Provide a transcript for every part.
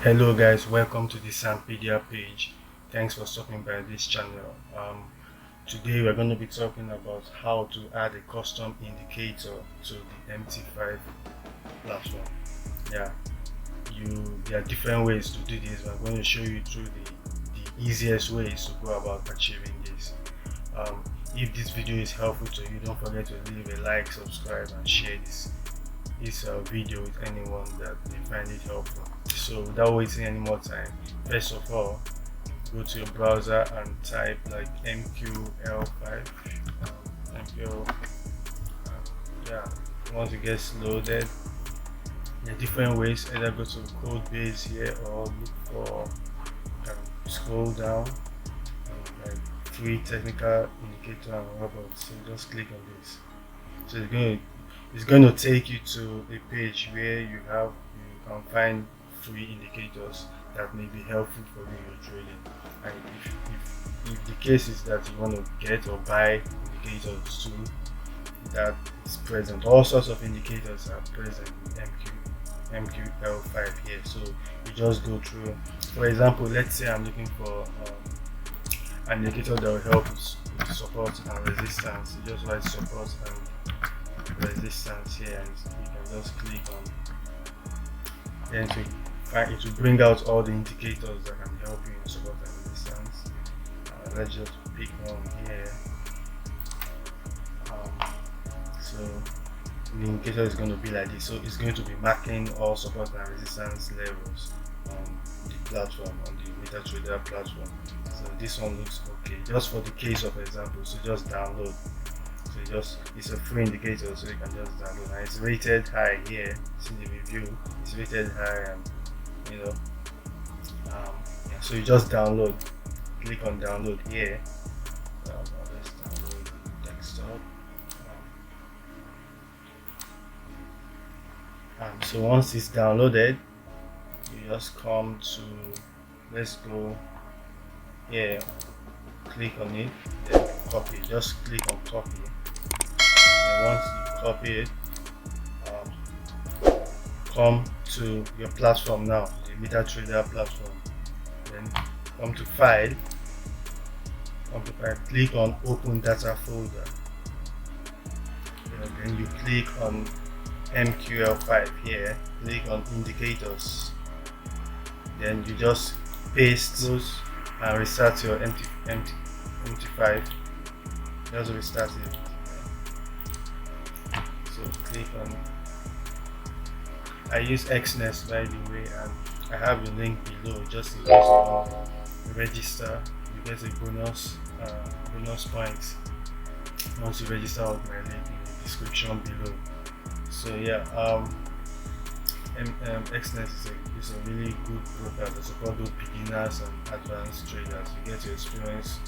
Hello guys, welcome to the Sampedia page. Thanks for stopping by this channel. Today we're going to be talking about how to add a custom indicator to the MT5 platform. Yeah, there are different ways to do this. I'm going to show you through the easiest ways to go about achieving this. If this video is helpful to you, don't forget to leave a like, subscribe and share this video with anyone that may find it helpful. So without wasting any more time, first of all, go to your browser and type like MQL5. Once it gets loaded, there are different ways. Either go to code base here or look for scroll down like free technical indicator and robots. So just click on this. So it's going to take you to a page where you can find free indicators that may be helpful for you in your trading. And if the case is that you want to get or buy indicators too, that is present. All sorts of indicators are present in MQL5 here. So you just go through. For example, let's say I'm looking for an indicator that will help with support and resistance. You just write support and resistance here, and you can just click on. Then it will bring out all the indicators that can help you in support and resistance. Let's just pick one here. So the indicator is going to be like this. So it's going to be marking all support and resistance levels on the platform, on the Metatrader platform. So this one looks okay. Just for the case of example, so just download. So it's a free indicator, so you can just download, and it's rated high here. See the review, it's rated high, and so you just download, click on download here. Let's download the desktop. So once it's downloaded, you just come to, let's go here, click on it, then copy. Just click on copy. And once you copy it, come to your platform now, the Metatrader platform. Then come to file, click on open data folder. Then you click on MQL5 here, click on indicators. Then you just paste those and restart your MT5. Just restart it. So click on. I use EXNESS by the way, and I have a link below just in case you want to register. You get a bonus points once you register with my link in the description below. So yeah, EXNESS is a really good broker to support both beginners and advanced traders. You get to experience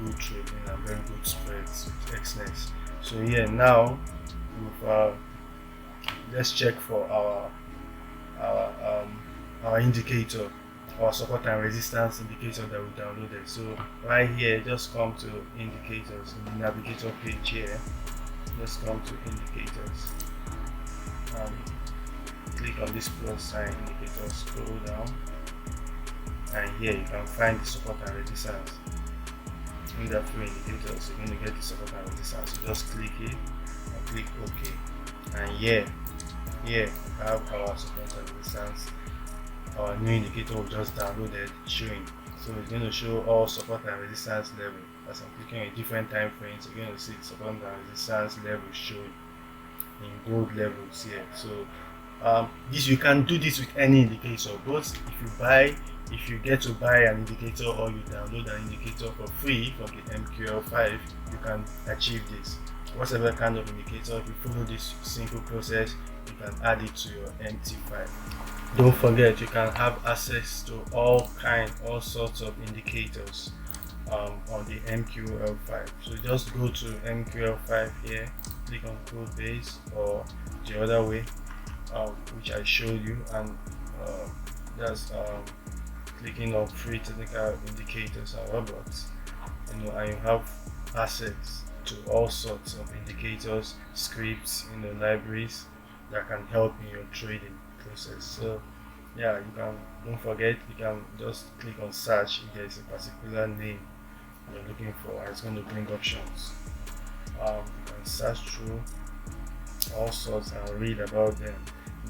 good trading and very good spreads with EXNESS. So yeah, now let's check for our indicator, our support and resistance indicator that we downloaded. So right here, just come to indicators in the navigator page here. Just come to indicators. Click on this plus sign indicator, scroll down, and here you can find the support and resistance. In the free indicators, you're going to get the support and resistance. So just click it and click OK. And here we have our support and resistance. Our new indicator we just downloaded showing. So it's going to show all support and resistance level. As I'm clicking on different time frames, you're going to see the support and resistance level shown in gold levels here. So you can do this with any indicator, both if you get to buy an indicator or you download an indicator for free from the MQL5, you can achieve this. Whatever kind of indicator, if you follow this simple process, you can add it to your MT5. Don't forget, you can have access to all sorts of indicators on the MQL5. So just go to MQL5 here, click on code base or the other way, which I showed you, and that's clicking on free technical indicators and robots. And you have access to all sorts of indicators, scripts, libraries that can help in your trading process. So Yeah, you can, don't forget, you can just click on search if there is a particular name you're looking for, and it's going to bring options. You can search through all sorts and read about them.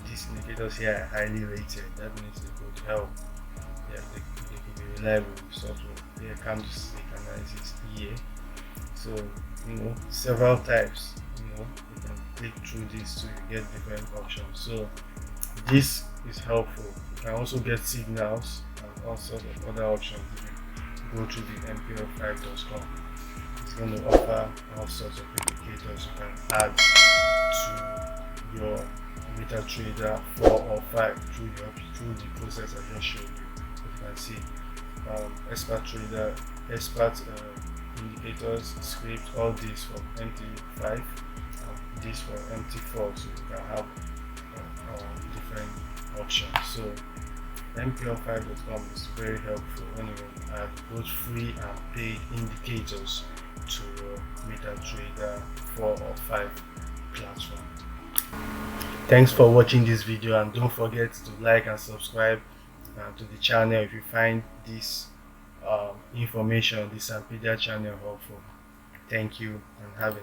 These indicators here are highly rated. That means they could help. Yeah, they could be reliable. Sort of here comes the analysis here. So several types. You can click through this to get different options. So this is helpful. You can also get signals and all sorts of other options if you go to the MPL5.com. It's going to offer all sorts of indicators you can add to your Metatrader 4 or 5 through the process I just showed you. As you can see, expert trader, expert indicators, script, all this from MT5, this from MT4, so you can have different options. So MPL5.com is very helpful when you add both free and paid indicators to your Metatrader 4 or 5 platform. Thanks for watching this video, and don't forget to like and subscribe to the channel if you find this information, this Ampedia channel helpful. Thank you, and have a